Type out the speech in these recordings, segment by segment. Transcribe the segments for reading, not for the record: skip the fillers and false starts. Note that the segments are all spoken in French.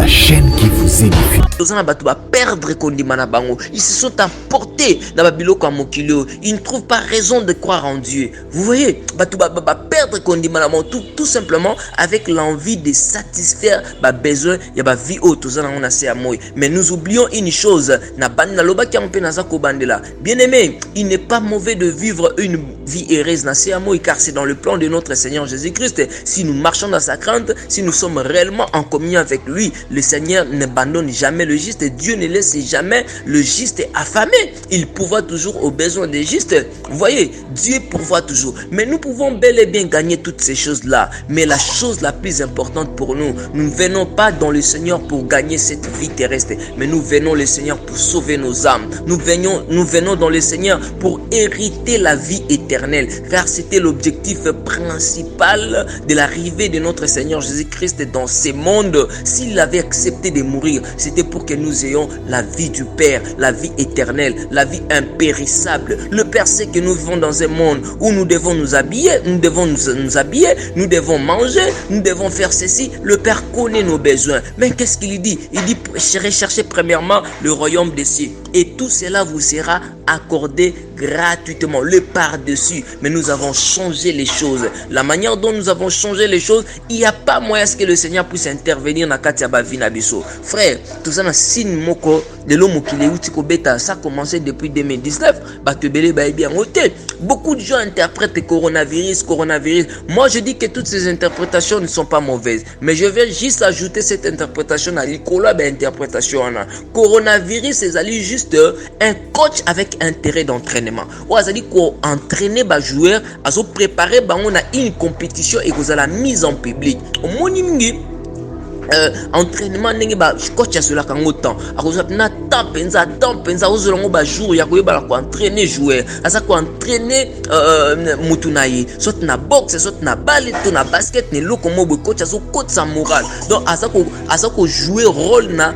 La chaîne qui vous édifie. Perdre bango. Ils se sont emportés dans Babylone comme Mokilio. Ils ne trouvent pas raison de croire en Dieu. Vous voyez, perdre tout simplement avec l'envie de satisfaire les besoins de la vie haute. Mais nous oublions une chose. Bien aimé, il n'est pas mauvais de vivre une vie heureuse car c'est dans le plan de notre Seigneur Jésus-Christ. Si nous marchons dans sa crainte, si nous sommes réellement en communion avec lui, le Seigneur n'abandonne jamais le juste. Dieu ne laisse jamais le juste affamé. Il pourvoit toujours aux besoins des justes. Vous voyez, Dieu pourvoit toujours. Mais nous pouvons bel et bien gagner toutes ces choses-là. Mais la chose la plus importante pour nous, nous ne venons pas dans le Seigneur pour gagner cette vie terrestre, mais nous venons le Seigneur pour sauver nos âmes. Nous venons dans le Seigneur pour hériter la vie éternelle, car c'était l'objectif principal de l'arrivée de notre Seigneur Jésus-Christ dans ce monde. S'il avait accepté de mourir, c'était pour que nous ayons la vie du Père, la vie éternelle, la vie impérissable. Le Père sait que nous vivons dans un monde où nous devons nous habiller, nous devons manger, nous devons faire ceci. Le Père connaît nos besoins. Mais qu'est-ce qu'il dit? Il dit, recherchez premièrement le royaume des cieux et tout cela vous sera accordé gratuitement, le par-dessus. Mais nous avons changé les choses. La manière dont nous avons changé les choses, il n'y a pas moyen que le Seigneur puisse intervenir dans Katia Bavina Bisso. Frère, tout ça, sin moko de l'homme qui est bêta, ça a commencé depuis 2019. Beaucoup de gens interprètent coronavirus. Moi, je dis que toutes ces interprétations ne sont pas mauvaises. Mais je vais juste ajouter cette interprétation à l'école d'interprétation. Coronavirus, c'est juste un coach avec intérêt d'entraînement. C'est-à-dire qu'on entraîne les joueurs à se préparer à une compétition et à la mise en public. Entraînement ndenge ba coach asula kango temps akoza na temps penza ozolongo ba jour ya koyeba ko entraîner joueur asa ko entraîner mutunayi soit na boxe soit na balle to na basket ne loko mobo coach aso coach sa moral donc asa ko jouer rôle na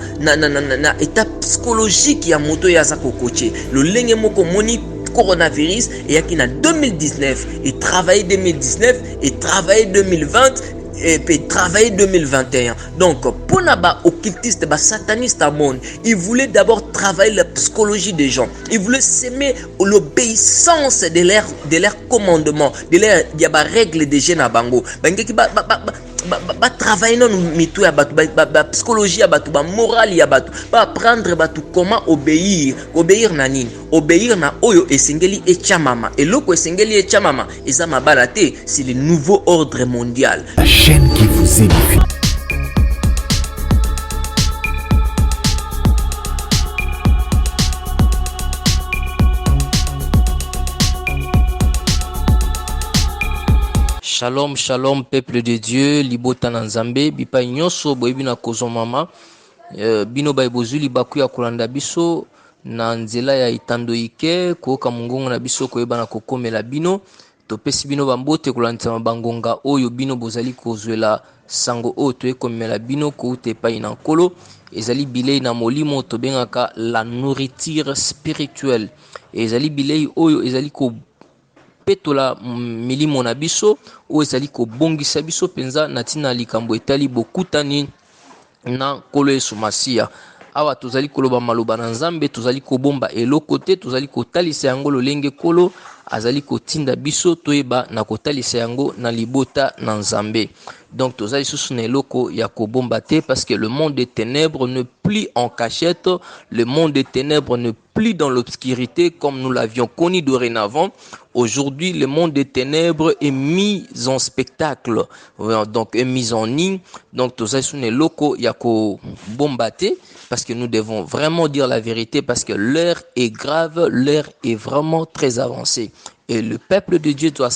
état psychologique ya moto ya asa ko coacher le lenge moko moni coronavirus et yaki na 2019 et travailler 2019 et travailler 2020 et puis travailler 2021. Donc, pour les occultistes, les satanistes à monde, ils voulaient d'abord travailler la psychologie des gens. Ils voulaient s'aimer l'obéissance de leur commandement, de leur règles des jeunes à Bango. Travailler dans la psychologie, la morale, apprendre comment obéir nani, obéir na oyo esengeli et chamama. Et loko esengeli et chamama, et ça m'a balaté, c'est le nouveau ordre mondial. La chaîne qui vous édifie. Shalom, shalom, peuple de Dieu, libota na Nzambe, bipa nyonso boyebi na kozo mama, bino baibozuli baku ya kolanda biso na nzela ya itando ike, koka mungongo na biso koyeba na kokomela bino, topesi bino bambote kolandisa bangonga oyo bino bozali kozwela sango oyo toyekomela bino kouta epai na nkolo, ezali bilei na molimo tobengaka la nourriture spirituelle, ezali bilei oyo ezali ko petola milimo na biso o ezali ko bongisa biso penza na tina likambo etali bokutani na kolo Yesu Masiya. Awa tozali koloba maloba na Nzambe, tozali kobomba eloko te, tozali kotalisa yango lolenge kolo azali kotinda biso toyeba na kotalisa yango na libota na Nzambe. Donc tozali susu na eloko ya kobomba te parce que le monde des ténèbres ne plie en cachette, le monde des ténèbres ne plie dans l'obscurité comme nous l'avions connu dorénavant. Aujourd'hui, le monde des ténèbres est mis en spectacle, donc est mis en ligne. Donc tozali susu na eloko ya kobomba te parce que nous devons vraiment dire la vérité parce que l'heure est grave, l'heure est vraiment très avancée. Et le peuple de Dieu doit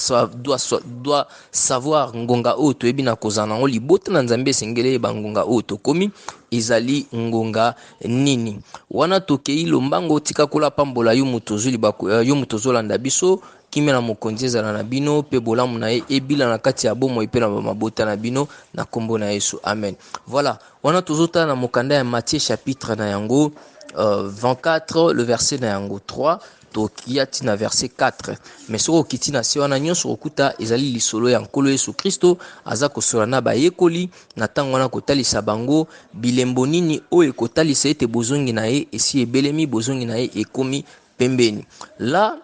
savoir ngonga oto ebina kozana ngo libota na Nzambe sengele ba ngonga oto komi izali ngonga nini wana tokei lombango tika kola pambola yo mutozuli yo mutozolanda biso kimela mokonzi ezala na bino pe bolamu na ebila na kati ya bomo epela mabota na bino na kombo na Yesu amen. Voilà wana tozota na mokanda ya Matthieu chapitre na yango 24 le verset na yango 3 tokia tina verset 4 mais soko kiti na se wana nyonso okuta ezali lisolo ya nkolo Yesu Kristo aza kosola na bayekoli na ntango wana kotalisa bango bilembo nini oyo ekotalisa ete bozongi na ye esi ebelemi bozongi na ye ekomi pembeni. La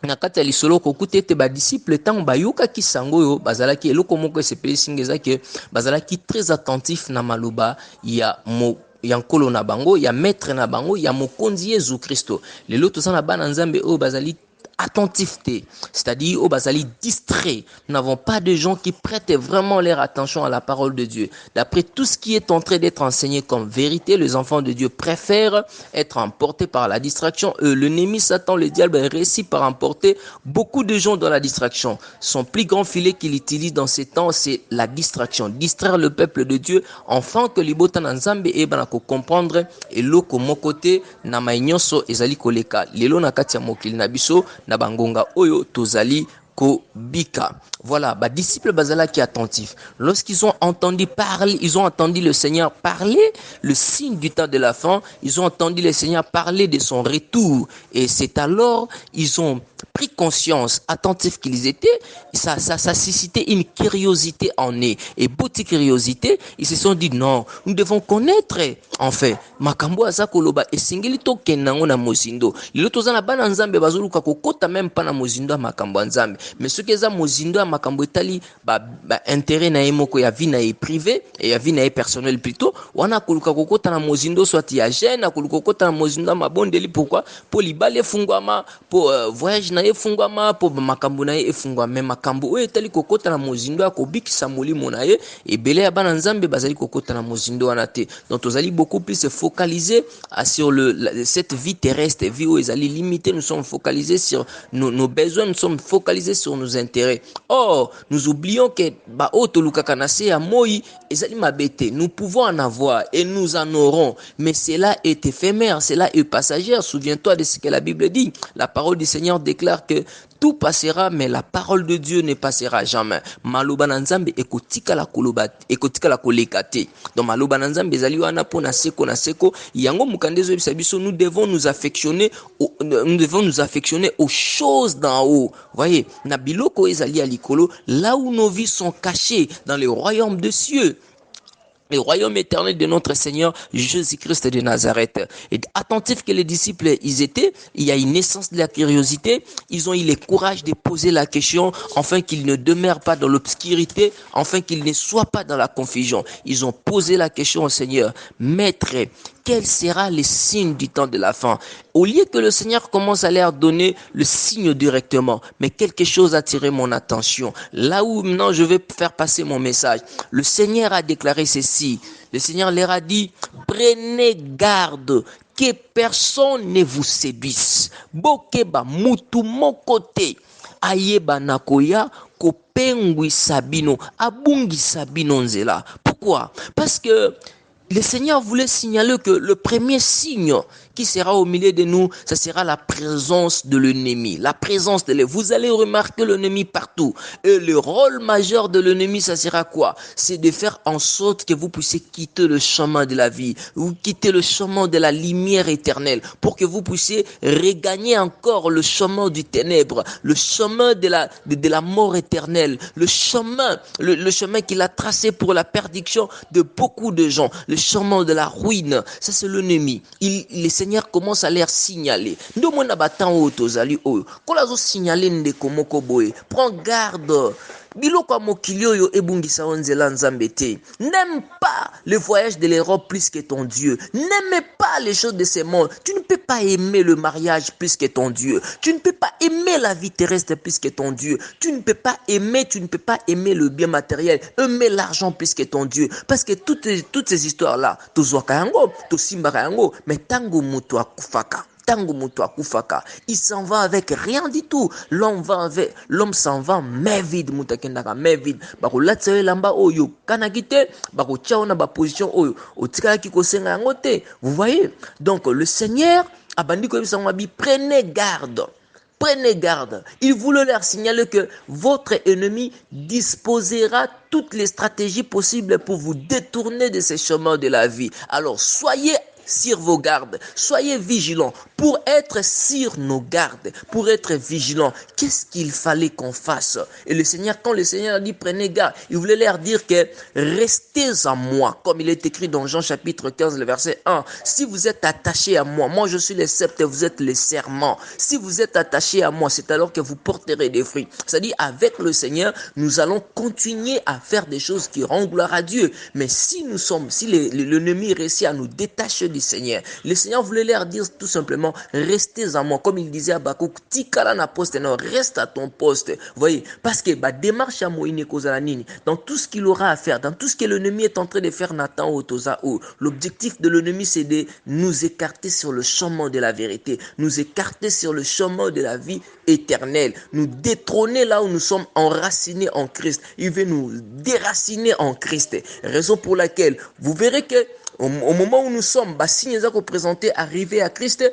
na kati ya lisolo kokuta ete badisiple ntango bayokaki sango oyo bazalaki eloko moko esepelisi nge eza ke bazalaki très attentif na maloba ya nkolo na bango ya maître na bango ya mokonzi Yesu Kristo. Lelo toza na bana nzambe oyo bazali attentifté, c'est-à-dire au basali distrait. Nous n'avons pas de gens qui prêtent vraiment leur attention à la parole de Dieu. D'après tout ce qui est en train d'être enseigné comme vérité, les enfants de Dieu préfèrent être emportés par la distraction. L'ennemi Satan, le diable, réussit par emporter beaucoup de gens dans la distraction. Son plus grand filet qu'il utilise dans ces temps, c'est la distraction. Distraire le peuple de Dieu, enfin que libota nzambe e banako comprendre et loko mokote na mainyoso ezali koleka. Lelo na kati ya mokili na biso na bangonga oyo tozali ko bika. Voilà, disciples bazala qui attentifs. Lorsqu'ils ont entendu parler, ils ont entendu le Seigneur parler, le signe du temps de la fin, ils ont entendu le Seigneur parler de son retour. Et c'est alors, ils ont pris conscience, attentifs qu'ils étaient, ça suscitait une curiosité en eux. Et beauté curiosité, ils se sont dit non, nous devons connaître, en fait, makambo azakoloba et singeli to kenango na mozindo. Lilo tozana bana nzambe bazoluka kokota même pas na mozindo makambo nzambe. Mais ce que za mozindo makambo etali intérêt na emoko ya vie na e privé et ya vie na e personnel plutôt wana koluka kokota na mozindo soit ya jeune na koluka kokota na mozindo mabondeli pourquoi pour libale fungwama pour voyage na e fungwama pour makambo na e fungwama mais makambo oyo etali kokota na mozindo akobikisa molimo na ye et belé ya bana nzambe bazali kokota na mozindo wana te. Donc tozali beaucoup plus se focaliser sur cette vie terrestre, vie où ezali limitée, nous sommes focalisés sur nos besoins, nous sommes focalisés sur nos intérêts. Or, nous oublions que nous pouvons en avoir et nous en aurons, mais cela est éphémère, cela est passager. Souviens-toi de ce que la Bible dit. La parole du Seigneur déclare que tout passera, mais la parole de Dieu ne passera jamais. Maloba nzambe ekotika la kolekate. Donc maloba nzambe ezali wana po na seko yango mukandezo bisabiso nous devons nous affectionner aux choses d'en haut. Voyez, na biloko ezali alikolo là où nos vies sont cachées dans le royaume des cieux. Le royaume éternel de notre Seigneur Jésus-Christ de Nazareth. Et attentifs que les disciples ils étaient, il y a une naissance de la curiosité, ils ont eu le courage de poser la question, afin qu'ils ne demeurent pas dans l'obscurité, afin qu'ils ne soient pas dans la confusion. Ils ont posé la question au Seigneur, Maître, quel sera le signe du temps de la fin? Au lieu que le Seigneur commence à leur donner le signe directement, mais quelque chose a attiré mon attention. Là où maintenant je vais faire passer mon message, le Seigneur a déclaré ceci. Le Seigneur leur a dit, prenez garde que personne ne vous séduise. Bokeba mutu mon côté. Ayeba nakoya kopengwi sabino abungi sabino nzela. Pourquoi? Parce que le Seigneur voulait signaler que le premier signe qui sera au milieu de nous, ça sera la présence de l'ennemi. La présence de l'ennemi. Vous allez remarquer l'ennemi partout. Et le rôle majeur de l'ennemi, ça sera quoi? C'est de faire en sorte que vous puissiez quitter le chemin de la vie. Vous quittez le chemin de la lumière éternelle pour que vous puissiez regagner encore le chemin du ténèbre, le chemin de la mort éternelle, le chemin qu'il a tracé pour la perdition de beaucoup de gens, le chemin de la ruine. Ça, c'est l'ennemi. Le Seigneur commence à leur signaler. Prends garde. N'aime pas le voyage de l'Europe plus que ton Dieu. N'aime pas les choses de ce monde. Tu ne peux pas aimer le mariage plus que ton Dieu. Tu ne peux pas aimer la vie terrestre plus que ton Dieu. Tu ne peux pas aimer le bien matériel, aimer l'argent plus que ton Dieu. Parce que toutes ces histoires-là, mais tango mutu akufaka. Il s'en va avec rien du tout. L'homme s'en va mais vide. Mais vide. Vous voyez? Donc le Seigneur a bandit comme ça, prenez garde. Prenez garde. Il voulait leur signaler que votre ennemi disposera toutes les stratégies possibles pour vous détourner de ces chemins de la vie. Alors soyez sur vos gardes. Soyez vigilants. Pour être sur nos gardes, pour être vigilants, qu'est-ce qu'il fallait qu'on fasse? Et le Seigneur, quand le Seigneur a dit prenez garde, il voulait leur dire que restez en moi, comme il est écrit dans Jean chapitre 15, le verset 1. Si vous êtes attachés à moi, moi je suis le sceptre et vous êtes les serments. Si vous êtes attachés à moi, c'est alors que vous porterez des fruits. C'est-à-dire, avec le Seigneur, nous allons continuer à faire des choses qui rendent gloire à Dieu. Mais si l'ennemi réussit à nous détacher du Seigneur, le Seigneur voulait leur dire tout simplement, restez en moi. Comme il disait à Bakouk, tikala na poste, non, reste à ton poste. Vous voyez, parce que démarche à Moïne Kozalanini, dans tout ce qu'il aura à faire, dans tout ce que l'ennemi est en train de faire, Nathan Otoza, l'objectif de l'ennemi, c'est de nous écarter sur le chemin de la vérité, nous écarter sur le chemin de la vie éternelle, nous détrôner là où nous sommes enracinés en Christ. Il veut nous déraciner en Christ. Raison pour laquelle vous verrez que au moment où nous sommes, signes à présenter arrivé à Christ,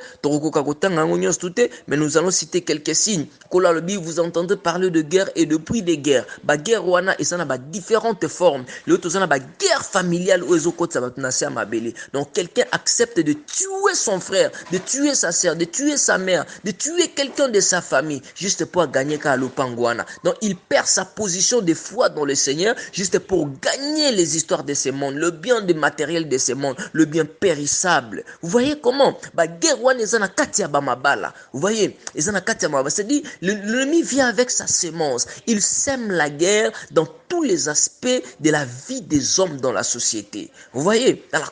mais nous allons citer quelques signes. Vous entendez parler de guerre et de prix des guerres. Guerre wana et ça n'a différentes formes. L'autre ça n'a guerre familiale où donc quelqu'un accepte de tuer son frère, de tuer sa sœur, de tuer sa mère, de tuer quelqu'un de sa famille juste pour gagner Kalopangwana. Donc il perd sa position de foi dans le Seigneur juste pour gagner les histoires de ce monde, le bien de matériel de ce monde, le bien périssable. Vous voyez comment guerre wana ezana katia bamabala. Vous voyez, ezana katia bamabala. C'est-à-dire l'ennemi vient avec sa sémence. Il sème la guerre dans tous les aspects de la vie des hommes dans la société. Vous voyez, dans la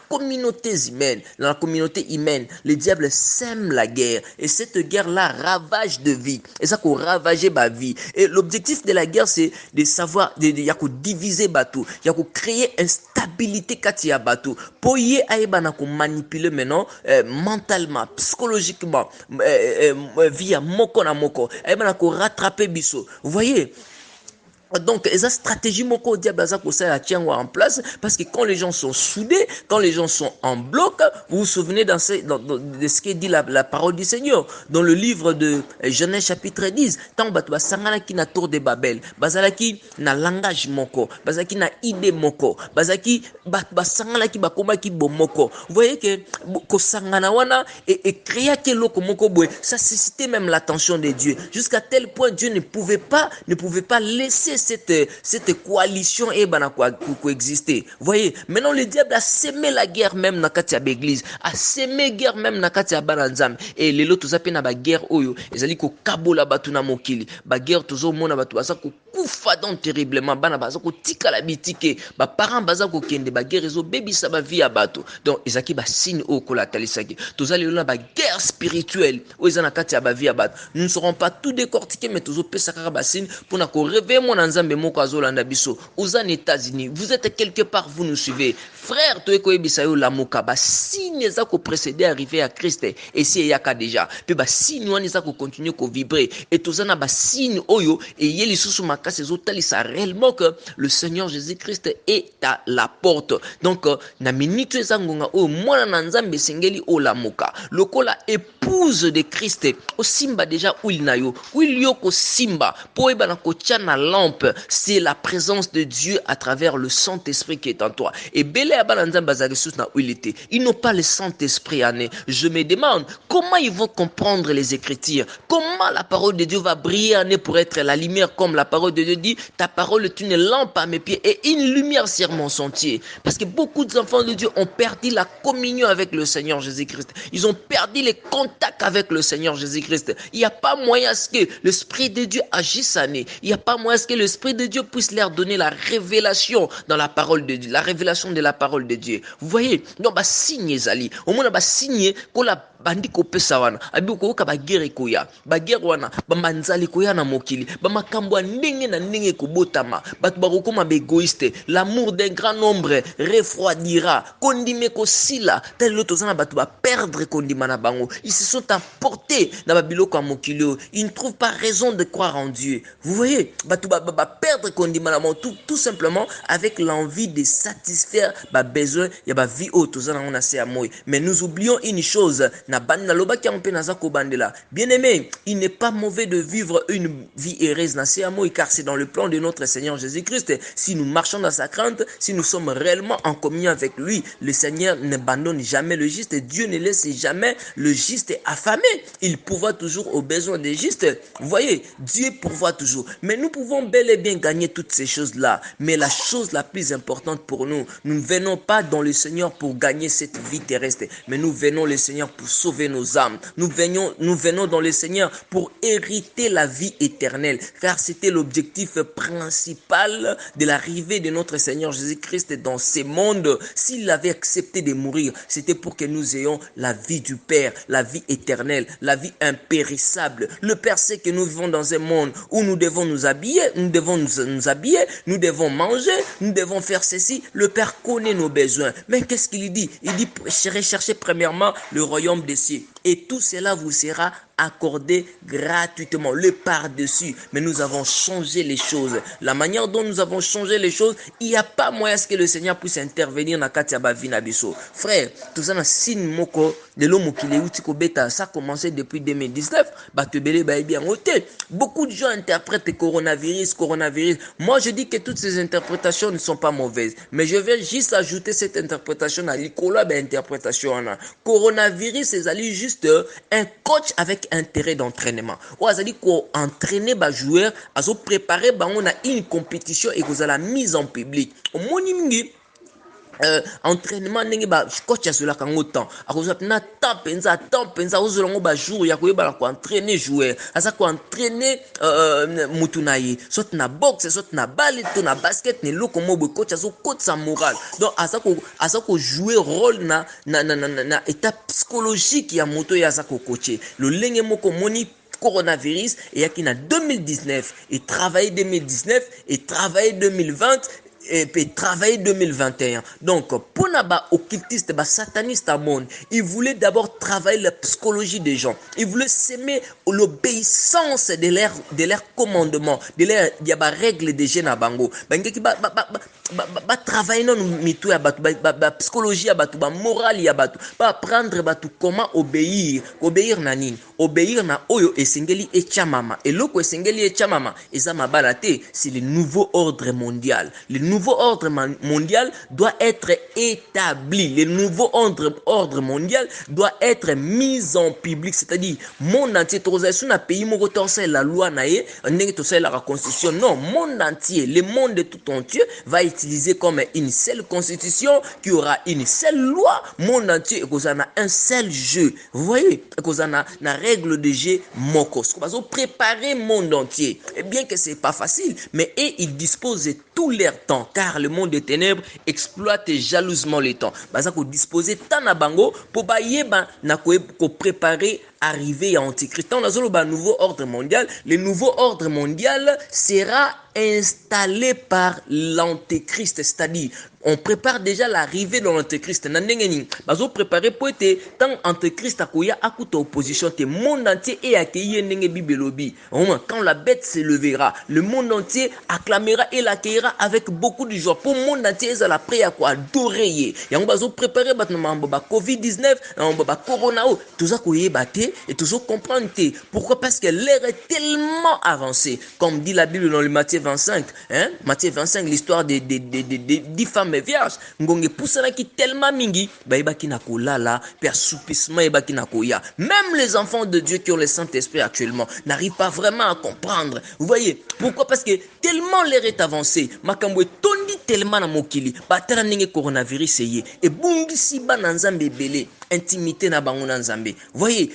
communauté humaine, le diable sème la guerre. Et cette guerre-là ravage de vie. Et ça qu'on ravage ma vie. Et l'objectif de la guerre, c'est de savoir, il y a qu'on diviser bateau, il y a qu'on créer instabilité quand il y a bateau. Pour y aller, qu'on manipuler maintenant, mentalement, psychologiquement, via moko na moko, qu'on rattraper biso. Vous voyez? Donc, et sa stratégie, mon diable, ça tient en place parce que quand les gens sont soudés, quand les gens sont en bloc, vous vous souvenez de ce que dit la parole du Seigneur dans le livre de Genèse chapitre 10. Tant que sangana qui na tour de Babel, bazalaki na langage moko, bazalaki na idée moko, bazalaki sangana qui bakoma qui bomoko. Vous voyez que sangana wana et créa que loko moko boy, ça suscitait même l'attention de Dieu jusqu'à tel point Dieu ne pouvait pas laisser cette coalition coexister. Vous voyez, maintenant le diable a sémé la guerre même dans katia l'église, a sémé guerre même dans katia bananzam et les lots tous appellent na guerre oyo, ezali ko kabola batu na mokili, ba guerre tozo mona batu basa ko kufa donc terriblement bana basa ko tika la bitike, ba parents basa ko kende ba guerre ezo bebisa ba vie ya batu. Donc ezaki ba signe o kolatalisaki. Tozali na ba guerre spirituelle o ezana katia ba vie ya batu. Nous ne serons pas tout décortiquer mais tozo pesa kaka ba signe pour na ko réveiller mon nzambe moko azolanda biso. Aux États-Unis, vous êtes quelque part, vous nous suivez. Frère, toi ekoyebisayo la moka ba signe za ko précéder arriver à Christ et si yaka déjà. Puis ba signe wana za ko continuer ko vibrer et tozana ba signe oyo et yeli susu makase ezotalisa réellement que le Seigneur Jésus-Christ est à la porte. Donc na minute eza ngonga oyo mwana na nzambe sengeli o la moka. Lokola épouse de Christ o simba déjà où il na yo. Où il yo ko simba po eba na ko na lampe, c'est la présence de Dieu à travers le Saint-Esprit qui est en toi. Et ils n'ont pas le Saint-Esprit en eux. Je me demande comment ils vont comprendre les Écritures, comment la parole de Dieu va briller en eux pour être la lumière, comme la parole de Dieu dit, ta parole est une lampe à mes pieds et une lumière sur mon sentier. Parce que beaucoup d'enfants de Dieu ont perdu la communion avec le Seigneur Jésus-Christ. Ils ont perdu les contacts avec le Seigneur Jésus-Christ. Il n'y a pas moyen à ce que l'Esprit de Dieu agisse en eux. Il n'y a pas moyen à ce que l'Esprit de Dieu puisse leur donner la révélation dans la parole de Dieu, la révélation de la parole de Dieu. Vous voyez, donc signe zali, au moins signe ko la bandi ko pesa wana, abi ko ka ba guerre koya, ba guerre wana, ba manzali koya na mokili, ba makambo ndenge na ndenge ko botama, ba bakoma ba égoïste, l'amour d'un grand nombre refroidira, kondime ko sila, tel l'autre zana ba perdre kondima na bango, ils se sont emportés na ba biloko mokili, ils ne trouvent pas raison de croire en Dieu. Vous voyez, ba perdre tout simplement avec l'envie de satisfaire ba besoin ya ba vie auto zana on a c'est à moi. Mais nous oublions une chose, na bandi na loba ki ampe naza ko bandela. Bien-aimé, il n'est pas mauvais de vivre une vie heureuse na CMO car c'est dans le plan de notre Seigneur Jésus-Christ. Si nous marchons dans sa crainte, si nous sommes réellement en communion avec lui, le Seigneur n'abandonne jamais le juste. Dieu ne laisse jamais le juste affamé. Il pourvoit toujours aux besoins des justes. Vous voyez, Dieu pourvoit toujours. Mais nous pouvons bel et bien gagner toutes ces choses-là. Mais la chose la plus importante pour nous, nous ne venons pas dans le Seigneur pour gagner cette vie terrestre, mais nous venons le Seigneur pour sauver nos âmes. Nous venons dans le Seigneur pour hériter la vie éternelle, car c'était l'objectif principal de l'arrivée de notre Seigneur Jésus-Christ dans ce monde. S'il avait accepté de mourir, c'était pour que nous ayons la vie du Père, la vie éternelle, la vie impérissable. Le Père sait que nous vivons dans un monde où nous devons nous habiller, nous devons manger, nous devons faire ceci. Le Père connaît nos besoins. Mais qu'est-ce qu'il dit? Il dit, recherchez premièrement le royaume des cieux. Et tout cela vous sera accordé gratuitement, le par-dessus. Mais nous avons changé les choses. La manière dont nous avons changé les choses, il n'y a pas moyen que le Seigneur puisse intervenir dans Katia Bavina Bisso. Frère, tout ça, signe moko de l'homme qui est bêta, ça a commencé depuis 2019. Beaucoup de gens interprètent coronavirus. Moi, je dis que toutes ces interprétations ne sont pas mauvaises. Mais je vais juste ajouter cette interprétation à l'icolobe interprétation. Coronavirus, c'est juste un coach avec intérêt d'entraînement. Ou azali ko entraîner ba joueur, azo préparer ba on a une compétition et que la mise en public. Au monimingi entraînement ndenge ba coach azola kango temps akozwa na temps penza ozola ngo ba jour ya koyeba ko entraîner joueur asa ko entraîner mutu na ye soit na boxe soit na balle to na basket ne loko mo bo coach azo coach sa morale donc asa ko jouer rôle na état psychologique ya moto ya asa ko coacher le lenge moko moni coronavirus et yaki na 2019 et travailler 2019 et travailler 2020 et puis travailler 2021. Donc, pour naba occultiste, ba sataniste à monde, il voulait d'abord travailler la psychologie des gens. Il voulait s'aimer l'obéissance de leur commandement, de leur règles des jeunes à bango. Bangeki ba travailler dans mitou ya batu, ba psychologie ya batu, ba morale ya batu, ba apprendre batu comment obéir na nini, obéir na oyo esengeli echamama. Et loko esengeli echamama, ezama balate, c'est le nouveau ordre mondial. Le nouveau ordre mondial doit être établi. Le nouveau ordre mondial doit être mis en public. C'est-à-dire, monde entier, un pays, la loi, la constitution. Non, monde entier, le monde tout entier va utiliser comme une seule constitution qui aura une seule loi. Monde entier, et a un seul jeu. Vous voyez, et a une règle de jeu mokos. On va préparer le monde entier. Et bien que c'est pas facile, mais ils disposent de tout leur temps. Car le monde des ténèbres exploite jalousement le temps. Baza ko disposer tant na bango pour ba yeba na ko préparer arriver à Antichrist. On a un nouveau ordre mondial. Le nouveau ordre mondial sera installé par l'Antéchrist, c'est-à-dire on prépare déjà l'arrivée de l'Antéchrist. Bazo préparer pour être tant Antéchrist akoya akuta opposition te monde entier et accueillir ndenge bibelobi. Quand la bête se levera, le monde entier acclamera et l'accueillera avec beaucoup de joie. Pour le monde entier, ils la prêt à quoi adorer. Yango bazo préparer ba COVID-19, ba corona tout ça koye baté et toujours comprendre. Pourquoi? Parce que l'ère est tellement avancée. Comme dit la Bible dans le Matthieu 25, Matthieu 25, l'histoire des 10 femmes vierges. Ngonge poussana qui tellement mingi, ba ibaki na kolala, per assoupissement ibaki na koya. Même les enfants de Dieu qui ont le Saint-Esprit actuellement n'arrivent pas vraiment à comprendre. Vous voyez? Pourquoi? Parce que tellement l'ère est avancée. Makambo tondi tellement na mokili. Batala ninge coronavirus yé. Et bungi si ba na nzambe belé. Intimité na bango na nzambe. Vous voyez?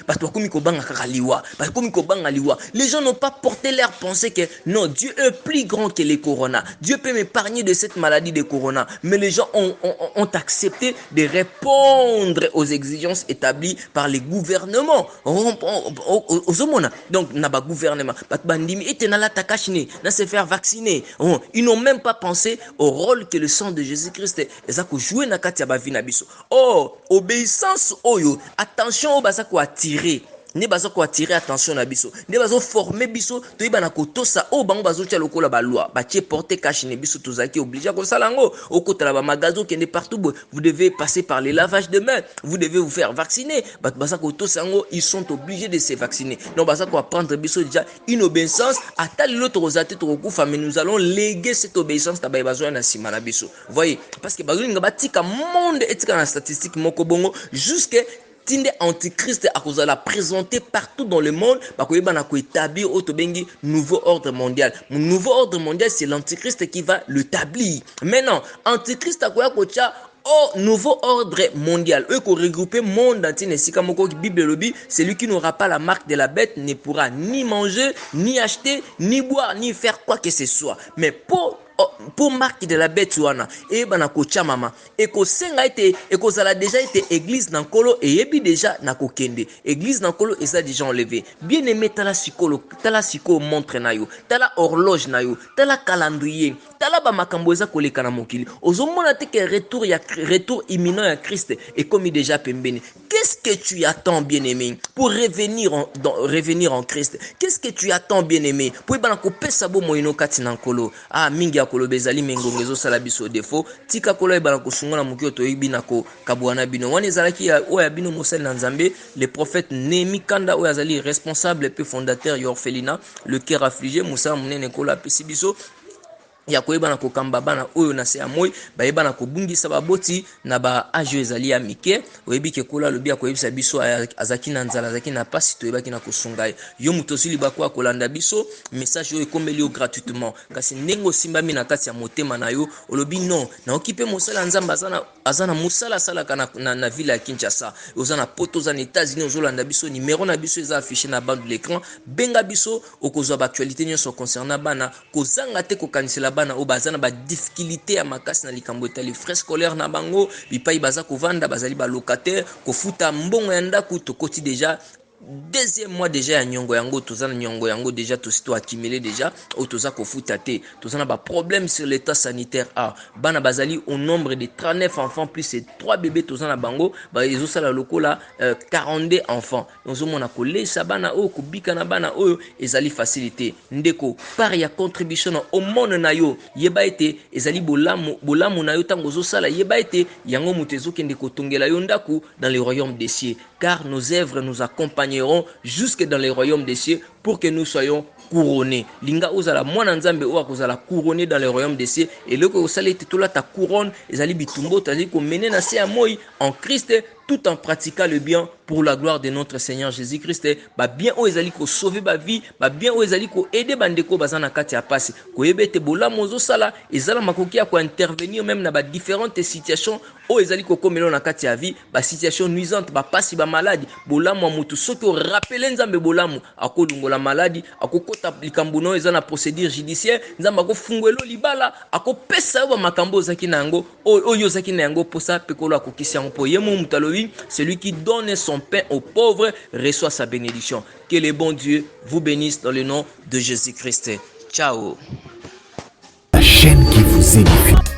Les gens n'ont pas porté leur pensée que non, Dieu est plus grand que les corona. Dieu peut m'épargner de cette maladie de corona. Mais les gens ont accepté de répondre aux exigences établies par les gouvernements. Donc, naba gouvernement. Se faire vacciner. Ils n'ont même pas pensé au rôle que le sang de Jésus-Christ a joué dans la vie. Oh, obéissance, attention au basa ko attirer. ne baza ko attirer attention na biso ne bazo former biso toyeba na kotosa o bango bazo tia lokola ba loi ba tie porter cache ne biso tozaki obligé ko salango okotala ba magazo kende partout vous devez passer par les lavages de mains, vous devez vous faire vacciner baza ko tosango ils sont obligés de se vacciner non baza ko apprendre biso déjà une obéissance atali l'autre osate to kokufa mais nous allons léguer cette obéissance ta ba bazo na sima na biso voyez parce que bazo nga batika monde etika na statistique moko bongo jusque tinde antichrist akozala présenté partout dans le monde bakoyeba na ko établir autobengi nouveau ordre mondial. Mon nouveau ordre mondial c'est l'antichrist qui va l'établir. Maintenant antichrist akoya kocha au nouveau ordre mondial eux ko regrouper monde entier nesika moko Bible lobi celui qui n'aura pas la marque de la bête ne pourra ni manger ni acheter ni boire ni faire quoi que ce soit mais pour marque de la bête wana et bana kocha mama et ko senga été et ko zala déjà été église nankolo et yebi déjà na kokende église nankolo et ça déjà enlevé bien aimé tala siko montre na yo tala horloge na yo tala calendrier tala ba makambo eza koleka na mokili ozomona te que retour imminent à Christ et comme déjà pembeni. Qu'est-ce que tu attends bien aimé pour revenir en Christ? Qu'est-ce que tu attends bien aimé pour bana ko pesa bo moino kati nankolo mingi kolo bezali mengongezo sala biso defo tika kolo e bana ko sungola mukio to ibina ko kabwana bino wana ezalaki ya oya bino mosali na nzambe le prophète Némi Kanda oya azali responsable pe fondateur ya orphelinat le cœur affligé musa munene kola pesi biso ya koyeba na kokamba bana oyo na se ya moi bayeba na kobungisa baboti na ba age ezali ya mike oyebi ke kola lobi akoyebisa biso azaki na nzala azaki na pasi toyebaki na kosunga yo muto sili bako akolanda biso message oyo ekomeli yo gratuitement kasi ndengo simbami na kati ya motema na yo olobi non na okipe mosala nzamba azana musala salaka na ville ya Kinshasa ozana poto ozana États-Unis ozolanda biso numéro na biso eza affiché na bande de l'écran benga biso okozwa ba actualité nyonso concernant bana kozanga te kokanisela bana o bazana ba difficulté ya makasi na likambo etali frais scolaire na bango bipai baza kovanda bazali ba locataire kofuta mbongo ya ndaku to koti déjà deuxième mois déjà ya nyongo yango tozana nyongo yango déjà to sito accumulé déjà o toza kofuta te tozana ba problème sur l'état sanitaire bana bazali au nombre de 39 enfants plus ces 3 bébés tozana bango ba ezo sala lokola 42 enfants ozomona kolesa bana o kubika na bana oyo ezali facilité ndeko par ya contribution au monde na yo yeba ete ezali bolamu na yo tango zo sala yeba ete yango mutezo kende kotongela yo ndaku dans le royaume des cieux car nos œuvres nous accompagnent jusque dans les royaumes des cieux pour que nous soyons couronnés. Linga ozala mwana nzambe o akozala couronné dans les royaumes des cieux et le ko sala titola ta couronne ezali bitumbo tali ko mener na se ya moi en Christ tout en pratiquant le bien pour la gloire de notre Seigneur Jésus-Christ. Ba bien o ezali ko sauver ba vie, ba bien o ezali ko aider bandeko bazana kati ya pasi. Ko yebete bola mozo sala ezala makoki ya ko intervenir même na ba différentes situations o ezali ko komelo na kati ya vie, ba situation nuisante, ba pasi ba maladie, bola mo mutu soki o rappeler nzambe bola mo akolungola maladie, akokota likambo no ezana procédure judiciaire, nzamba ko fungwelo libala, akopesa ba makambo zaki nango, oyo zaki nango posa pekolo akokisi yango po yemo mutalobi. Celui qui donne son pain aux pauvres reçoit sa bénédiction. Que le bon Dieu vous bénisse dans le nom de Jésus-Christ. Ciao. La chaîne qui vous édifie.